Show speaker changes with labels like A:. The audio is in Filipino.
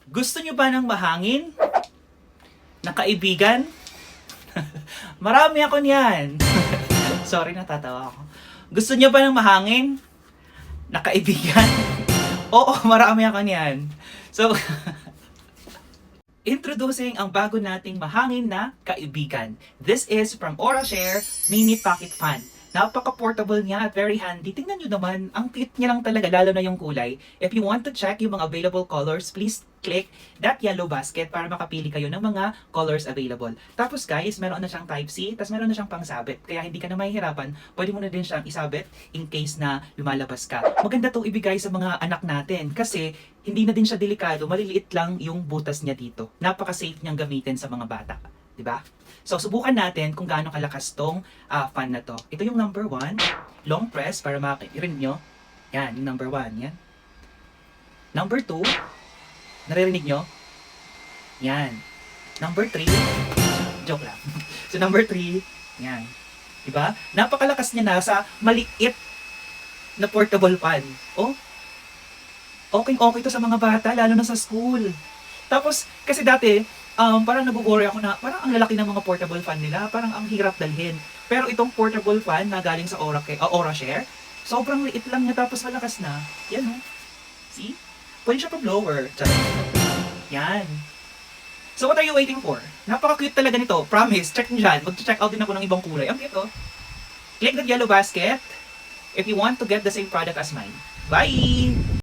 A: Gusto nyo ba ng mahangin? Na kaibigan? Marami ako niyan. Sorry, natatawa ako. Gusto nyo ba ng mahangin? Na kaibigan? Oo, marami ako niyan. So, introducing ang bago nating mahangin na kaibigan. This is from OraShare Mini Pocket Fan. Napaka-portable niya at very handy. Tingnan nyo naman, ang cute niya lang talaga, lalo na yung kulay. If you want to check yung mga available colors, please click that yellow basket para makapili kayo ng mga colors available. Tapos guys, meron na siyang Type-C, tapos meron na siyang pangsabit. Kaya hindi ka na mahihirapan, pwede mo na din siyang isabit in case na lumalabas ka. Maganda itong ibigay sa mga anak natin kasi hindi na din siya delikado, maliliit lang yung butas niya dito. Napaka-safe niyang gamitin sa mga bata. Diba? So, subukan natin kung gaano kalakas tong fan na to. Ito yung number 1. Long press para makirinig nyo. Yan, yung number 1. Yan. Number 2. Naririnig nyo? Yan. Number 3. Joke lang. So, number 3. Yan. Diba? Napakalakas niya na sa maliit na portable fan. Oh, okay to sa mga bata, lalo na sa school. Tapos, kasi dati, parang nag-worry ako na, parang ang lalaki ng mga portable fan nila, parang ang hirap dalhin. Pero itong portable fan na galing sa OraShare, sobrang liit lang niya tapos malakas na. Yan oh. See? Pwede siya pa-blower. Yan. So what are you waiting for? Napaka-cute talaga nito. Promise, check nyo dyan. Mag-check out din ako ng ibang kulay. Ang cute oh. Click that yellow basket if you want to get the same product as mine. Bye!